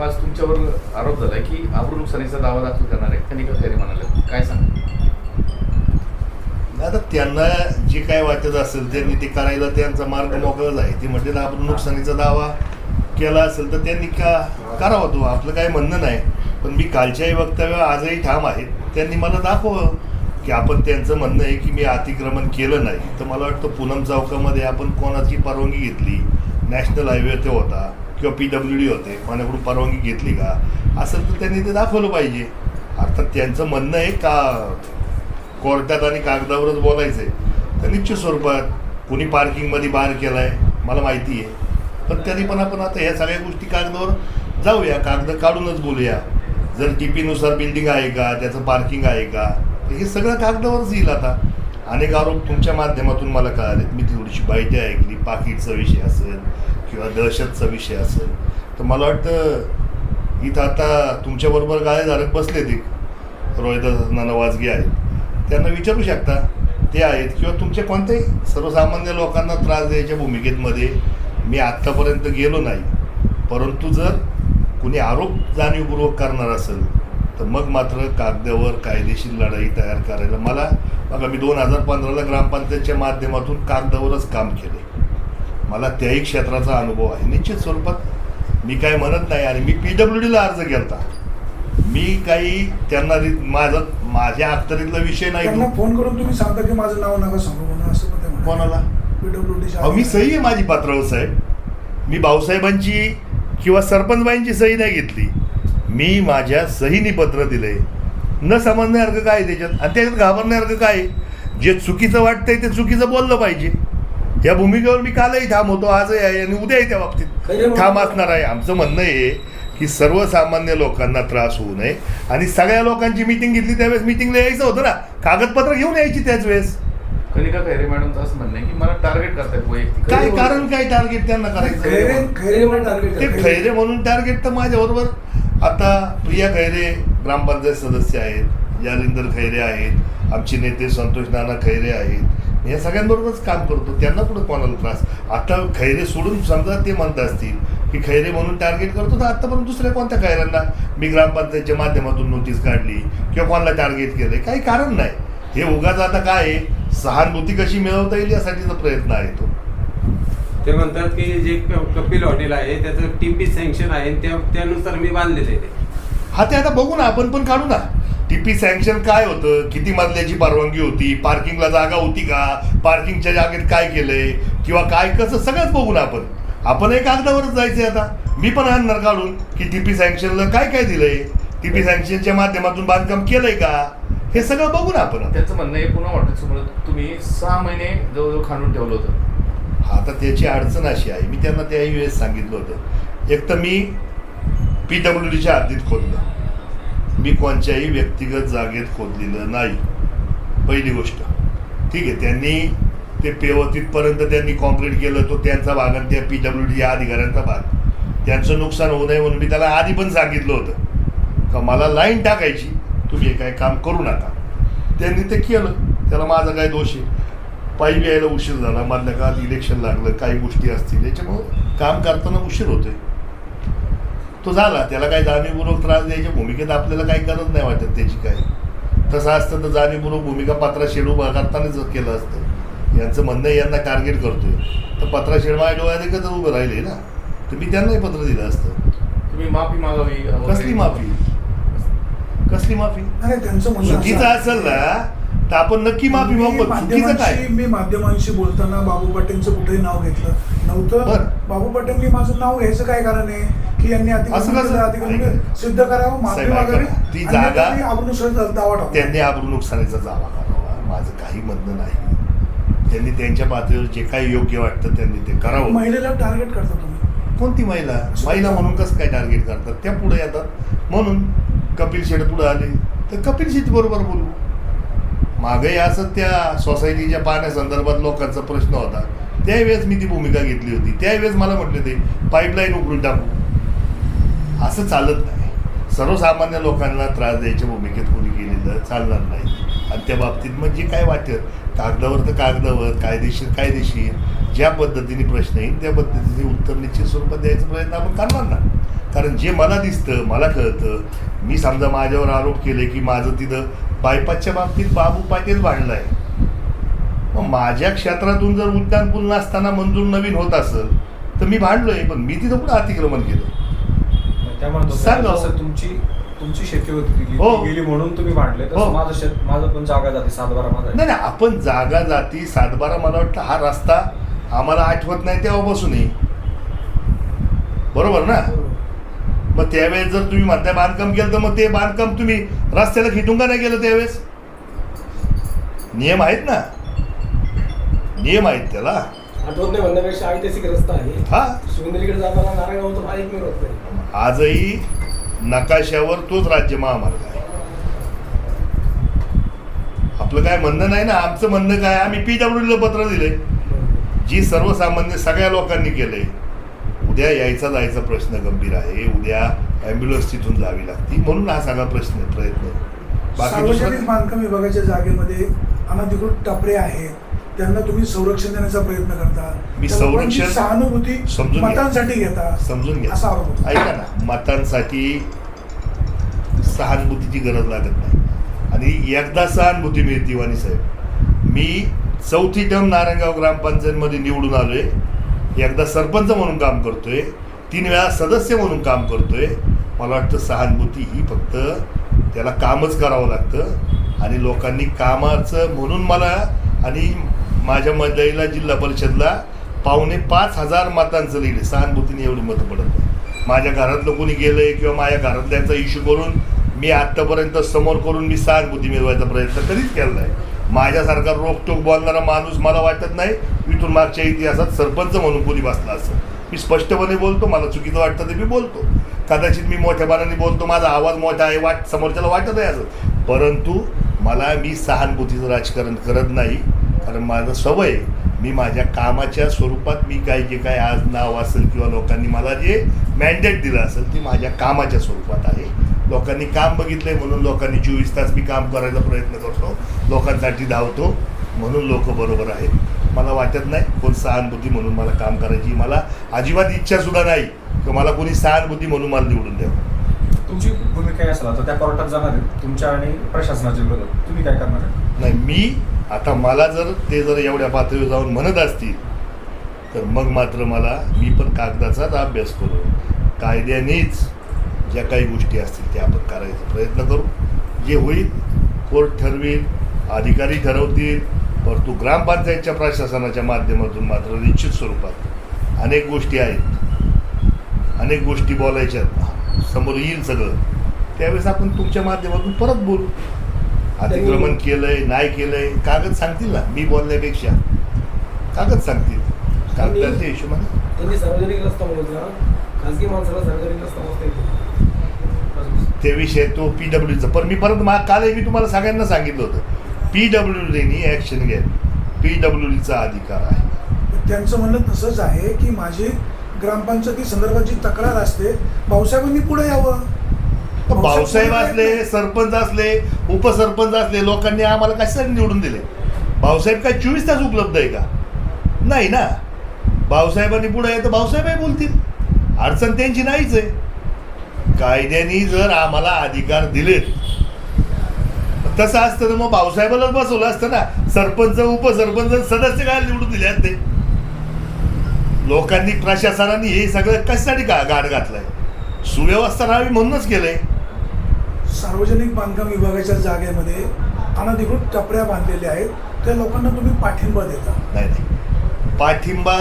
आज तुमच्यावर आरोप झाला की आबरू नुकसानीचा दावा दाखल करणार आहे, कनिका खैरे म्हणाले, काय सांगा? आता त्यांना जे काय वाटत असेल त्यांनी ते करायला त्यांचा मार्ग मोकळाच आहे. ते म्हणजे आबरू नुकसानीचा दावा केला असेल तर त्यांनी करावा तो, आपलं काही म्हणणं नाही. पण मी कालच्याही वक्तव्य आजही ठाम आहे. त्यांनी मला दाखवलं की आपण त्यांचं म्हणणं आहे की मी अतिक्रमण केलं नाही. तर मला वाटतं पूनम चौकामध्ये आपण कोणाची परवानगी घेतली, नॅशनल हायवे ते होता किंवा PWD होते, कोणाकडून परवानगी घेतली का असेल तर त्यांनी ते दाखवलं पाहिजे. अर्थात त्यांचं म्हणणं आहे का कोर्टात आणि कागदावरच बोलायचं आहे तर निश्चित स्वरूपात कुणी पार्किंगमध्ये बार केला आहे मला माहिती आहे. पण तरी पण आपण आता ह्या सगळ्या गोष्टी कागदावर जाऊया, कागद काढूनच बोलूया. जर TP नुसार बिल्डिंग आहे का, त्याचं पार्किंग आहे का, तर हे सगळं कागदावरच येईल. आता अनेक आरोप तुमच्या माध्यमातून मला कळालेत. मी थोडीशी माहिती ऐकली, पाकिटचा विषय असेल किंवा दहशतचा विषय असेल. तर मला वाटतं इथं आता तुमच्याबरोबर गाळेधारक बसले ते रोहिदास नाना वाजगे आहेत, त्यांना विचारू शकता ते आहेत, किंवा तुमच्या कोणत्याही सर्वसामान्य लोकांना त्रास द्यायच्या भूमिकेमध्ये मी आत्तापर्यंत गेलो नाही. परंतु जर कुणी आरोप जाणीवपूर्वक करणार असेल तर मग मात्र कागदावर कायदेशीर लढाई तयार करायला मला बघा, मी 2015ला ग्रामपंचायतच्या माध्यमातून कागदावरच काम केले. मला त्याही क्षेत्राचा अनुभव आहे. निश्चित स्वरूपात मी काय म्हणत नाही. आणि मी PWDला अर्ज केला होता. मी काही त्यांना माझ्या अखत्यारीतला विषय नाही. त्यांना फोन करून तुम्ही सांगता की माझं नाव नका सांगू म्हणून, असं पण ते म्हणतात. कोणाला? PWD. मी सही आहे माझी पत्रावर साहेब. मी भाऊसाहेबांची किंवा सरपंचबाईंची सही नाही घेतली. मी माझ्या सहीनी पत्र दिलंय. न समजण्यासारखं काय त्याच्यात, आणि त्याच्यात घाबरण्यासारखं काय? जे चुकीचं वाटतंय ते चुकीचं बोललं पाहिजे. या भूमिकेवर मी कालही ठाम होतो, आजही आहे आणि उद्याही त्या बाबतीत ठाम असणार आहे. आमचं म्हणणं आहे की सर्वसामान्य लोकांना त्रास होऊ नये. आणि सगळ्या लोकांची मिटिंग घेतली त्यावेळेस मिटिंगला यायचं होतं ना, कागदपत्र घेऊन यायची त्याच वेळेस. कनिका खैरे मॅडमचं असं म्हणणं आहे की मला टार्गेट करतायत वैयक्तिक. काय कारण, काय टार्गेट त्यांना करायचं? ते खैरे म्हणून टार्गेट तर माझ्याबरोबर आता प्रिया खैरे ग्रामपंचायत सदस्य आहेत, जालिंदर खैरे आहेत, आमचे नेते संतोष नाना खैरे आहेत. या सगळ्यांबरोबरच काम करतो. त्यांना पुढे कोणाला त्रास? आता खैरे सोडून समजा ते म्हणत असतील की खैरे म्हणून टार्गेट करतो, तर आतापर्यंत दुसऱ्या कोणत्या खैऱ्यांना मी ग्रामपंचायतच्या माध्यमातून नोटीस काढली किंवा कोणाला टार्गेट केलंय? काही कारण नाही. हे उगाच आता काय आहे, सहानुभूती कशी मिळवता येईल यासाठीचा प्रयत्न आहे तो. ते म्हणतात की जे कपिल हॉटेल आहे त्याचं TP सँक्शन आहे, त्यानुसार मी बांधलेले आहे. हा, ते आता बघू ना, आपण पण काढू ना. TP सँक्शन काय होतं, किती मजल्याची परवानगी होती, पार्किंगला जागा होती का, पार्किंगच्या जागेत काय केलंय किंवा काय कसं, सगळंच बघू ना आपण. आपणही कागदावरच जायचंय. आता मी पण आणणार काढून की TP सँक्शनला काय काय दिलंय, TP सँक्शनच्या माध्यमातून बांधकाम केलंय का, हे सगळं बघू ना आपण. त्यांचं म्हणणं आहे पुन्हा हॉटेलसमोर तुम्ही 6 महिने जवळजवळ खांडून ठेवलं होतं. आता त्याची अडचण अशी आहे, मी त्यांना त्याही वेळेस सांगितलं होतं, एक तर मी PWDच्या हद्दीत खोदलं, मी कोणत्याही व्यक्तिगत जागेत खोदलेलं नाही. पहिली गोष्ट. ठीक आहे, त्यांनी ते तिथपर्यंत त्यांनी कॉन्क्रीट केलं, तो त्यांचा भाग आणि त्या PWD या अधिकाऱ्यांचा भाग. त्यांचं नुकसान होऊ नये म्हणून मी त्याला आधी पण सांगितलं होतं का मला लाईन टाकायची, तुम्ही हे काय काम करू नका. त्यांनी ते केलं, त्याला माझा काय दोष आहे? पायी यायला उशीर झाला, मधल्या काळात इलेक्शन लागलं, काही गोष्टी असतील, याच्यामुळं काम करताना उशीर होतोय. तो झाला, त्याला काही जाणीवपूर्वक त्रास द्यायच्या भूमिकेत आपल्याला काही गरज नाही वाटत त्याची. काय तसं असतं तर जाणीवपूर्वक भूमिका पत्राशेड उभा करतानाच केलं असतं. यांचं म्हणणं यांना टार्गेट करतोय, तर पत्राशेड माझ्या डोळ्यात जर उभं राहिले ना, तर मी त्यांनाही पत्र दिलं असतं. तुम्ही माफी मागावी. कसली माफी? कसली माफी? त्यांचं चुकीचं असेल ना तर आपण नक्की माफी मागू. चुकीचं काय? मी माध्यमांशी बोलताना बाबू पाटेंचं कुठेही नाव घेतलं नव्हतं. बाबू पाटेंनी माझं नाव घ्यायचं काय कारण आहे की यांनी अतिक्रमण सिद्ध करावं, माफी मागावी, ती जागा दावा टाकावा. त्यांनी आबरू नुकसानीचा दावा करावा, माझं काही म्हणणं नाही. त्यांनी त्यांच्या पातळीवर जे काही योग्य वाटतं त्यांनी ते करावं. महिलेला टार्गेट करता तुम्ही? कोणती महिला? महिला म्हणून कसं काय टार्गेट करतात? त्या पुढे येतात म्हणून कपिल शेठ पुढे आले तर कपिल शेठ बरोबर बोलू. मागे असं त्या सोसायटीच्या पाण्यासंदर्भात लोकांचा प्रश्न होता, त्यावेळेस मी ती भूमिका घेतली होती. त्यावेळेस मला म्हटले ते पाईपलाईन उघडून टाकू. असं चालत नाही. सर्वसामान्य लोकांना त्रास द्यायच्या भूमिकेत कोणी केलेलं चालणार नाही. आणि त्या बाबतीत मग जे काय वाटतं कागदावर तर कागदावर, कायदेशीर ज्या पद्धतीने प्रश्न येईल त्या पद्धतीने उत्तर निश्चित स्वरूपात द्यायचा प्रयत्न आपण करणार ना. कारण जे मला दिसतं, मला कळतं, मी समजा माझ्यावर आरोप केले की माझं तिथं बायपासच्या बाबतीत बाबू पाटील भांडलं आहे. मग माझ्या क्षेत्रातून जर उद्यान पूल नसताना मंजूर नवीन होत असेल तर मी भांडलोय, पण मी तिथं कुठं अतिक्रमण केलं? सांगा. तुमची शेती होती हो. गेली म्हणून तुम्ही भांडले. हो. माझं पण जागा जाती 7-12 माझा आहे. नाही, आपण जागा जाती 7-12, मला वाटतं हा रस्ता आम्हाला आठवत नाही तेव्हापासूनही, बरोबर ना? मग त्यावेळेस जर तुम्ही म्हणताय बांधकाम केलं तर मग ते बांधकाम तुम्ही रस्त्याला खिटून का नाही केलं त्यावेळेस? नियम आहेत ना, नियम आहेत त्याला. आठवत नाही म्हणण्यापेक्षा ऐतिहासिक रस्ता आहे हा, शिवनेरीकडे जाताना नारायणगावचा हा एकमेव रस्ता आहे. आजही नकाशावर तोच राज्य महामार्ग आहे. आपलं काय म्हणणं नाही ना, आमचं म्हणणं काय, आम्ही PWDला पत्र दिले, जी सर्वसामान्य सगळ्या लोकांनी केलंय. उद्या यायचा जायचा प्रश्न गंभीर आहे, उद्या ॲम्ब्युलन्स तिथून जावी लागते, म्हणून हा सगळा प्रयत्न. सार्वजनिक बांधकाम विभागाच्या जागेमध्ये अनधिकृत टपरे आहेत, त्यांना तुम्ही संरक्षण देण्याचा प्रयत्न करता. मी त्या लोकांची संरक्षण सहानुभूती समजून घ्या. मतांसाठी घेता, समजून घ्या. असा आरोप होता. ऐका ना, मतांसाठी सहानुभूतीची गरज लागत नाही. आणि एकदा सहानुभूती मिळते. वाणी साहेब, मी 4थी टर्म नारायणगाव ग्रामपंचायतमध्ये निवडून आलोय, एकदा सरपंच म्हणून काम करतोय, 3 वेळा सदस्य म्हणून काम करतोय. मला वाटतं सहानुभूती ही फक्त त्याला कामच करावं लागतं. आणि लोकांनी कामाचं म्हणून मला आणि माझ्या मंडळीला जिल्हा परिषदला 4,500 मतांचं लिहिलं. सहानुभूतीने एवढी मतं पडत नाही. माझ्या घरातलं कोणी गेलंय किंवा माझ्या घरातल्यांचा इश्यू करून मी आत्तापर्यंत समोर करून मी सहानुभूती मिळवायचा प्रयत्न कधीच केला नाही. माझ्यासारखा रोखटोक बोलणारा माणूस मला वाटत नाही इथून मागच्या इतिहासात सरपंच म्हणून कोणी बसला असं. मी स्पष्टपणे बोलतो, मला चुकीचं वाटतं ते मी बोलतो. कदाचित मी मोठ्यापणाने बोलतो, माझा आवाज मोठा आहे, समोरच्याला वाटत आहे असं, परंतु मी सहानुभूतीचं राजकारण करत नाही. कारण माझं सवय, मी माझ्या कामाच्या स्वरूपात मी जे काय आज नाव असेल किंवा लोकांनी मला जे मॅन्डेट दिलं असेल ते माझ्या कामाच्या स्वरूपात आहे. लोकांनी काम बघितलंय म्हणून लोकांनी 24 तास मी काम करायचा प्रयत्न करतो, लोकांसाठी धावतो, म्हणून लोक बरोबर आहेत. मला वाटत नाही कोण सहानुभूती म्हणून मला काम करायची, मला अजिबात इच्छासुद्धा नाही की मला कोणी सहानुभूती म्हणून मला निवडून द्यावं. तुमची भूमिका काय असेल आता? त्या कोर्टात जाणार आहे तुमच्या आणि प्रशासनाच्या विरोधात, तुम्ही काय करणार आहे? नाही, मी आता मला जर एवढ्या पातळीवर जाऊन म्हणत असतील तर मग मात्र मी पण कागदाचाच अभ्यास करू, कायद्यानेच ज्या काही गोष्टी असतील त्या आपण करायचा प्रयत्न करू. जे होईल कोर्ट ठरवेल, अधिकारी ठरवतील, परंतु ग्रामपंचायतच्या प्रशासनाच्या माध्यमातून मात्र निश्चित स्वरूपात अनेक गोष्टी आहेत, अनेक गोष्टी बोलायच्यात, समोर येईल सगळं. त्यावेळेस आपण तुमच्या माध्यमातून परत बोलू. अतिक्रमण केलंय नाही केलंय कागद सांगतील ना, मी बोलण्यापेक्षा कागद सांगतील. कागदाच्या हिशोबाने त्यांनी सार्वजनिक रस्ता म्हणून खासगी माणसाला सार्वजनिक रस्ता म्हणता येतो. ते विषय तो PWDचा. पण मी परत कालही मी तुम्हाला सगळ्यांना सांगितलं होतं, PWDने ॲक्शन घ्या, PWDचा अधिकार आहे. त्यांचं म्हणणं तसंच आहे की माझी ग्रामपंचायती संदर्भात जी तक्रार असते, भाऊसाहेबांनी पुढे यावं. भाऊसाहेब असले, सरपंच असले, उपसरपंच असले, लोकांनी आम्हाला कशासाठी निवडून दिले? भाऊसाहेब काय 24 तास उपलब्ध आहे का? नाही ना. भाऊसाहेबांनी पुढे तर भाऊसाहेबही बोलतील, अडचण त्यांची नाहीच आहे. कायद्याने जर आम्हाला अधिकार दिलेत तसं असतं तर मग भाऊसाहेबालाच बसवलं असतं ना. सरपंच उपसरपंच सदस्य काय निवडून दिले असते? लोकांनी प्रशासनाने हे सगळं कशासाठी गाड घातलंय? सुव्यवस्था राहावी म्हणूनच केलंय. सार्वजनिक बांधकाम विभागाच्या जागेमध्ये अनधिकृत टपऱ्या बांधलेल्या आहेत, त्या लोकांना तुम्ही पाठिंबा देता? नाही, पाठिंबा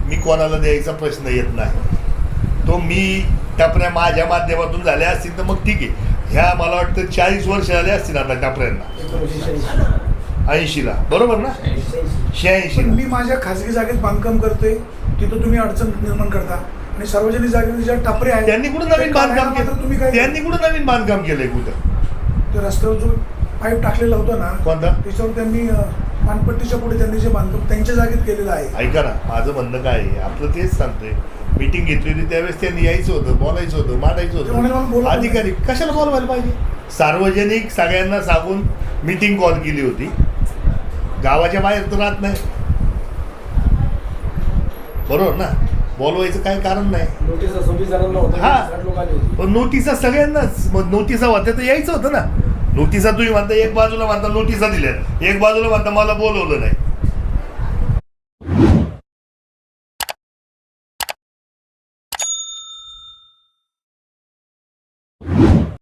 मी कोणाला द्यायचा प्रश्न येत नाही. तो मी टपऱ्या माझ्या माध्यमातून झाल्या असतील तर मग ठीक आहे. ह्या मला वाटतं 40 वर्ष झाले असतील आता टपऱ्यांना. 80ला बरोबर ना, 86. मी माझ्या खासगी जागेत बांधकाम करतोय, तिथं तुम्ही अडचण निर्माण करता. आणि सार्वजनिक जागेमध्ये ज्या टपरे आहेत त्यांनी कुठं नवीन बांधकाम केलं? त्यांनी कुठं नवीन बांधकाम केलंय? कुठं? ते रस्त्यावर जो पाईप टाकलेला होता ना, कोणता? त्याच्यावर त्यांनी पानपट्टीच्या पुढे त्यांनी जे बांधकाम त्यांच्या जागेत केलेलं आहे. ऐका ना, माझं म्हणणं काय आहे, आपलं तेच सांगतोय. मीटिंग घेतली होती त्यावेळेस त्यांनी यायचं होतं, बोलायचं होतं, मांडायचं होतं. अधिकारी कशाला बोलवायला पाहिजे? सार्वजनिक सगळ्यांना सांगून मीटिंग कॉल केली होती, गावाच्या बाहेर तर राहत नाही. बरोबर ना, बोलवायचं काही कारण नाही. नोटीस 26 जणांना होतं, हा. 60 लोक आले होते. पण नोटिसा सगळ्यांनाच, मग नोटिसा होत्या तर यायचं होतं ना. नोटिसा तुम्ही म्हणता एक बाजूला म्हणता नोटिसा दिल्या, एक बाजूला म्हणता मला बोलवलं नाही.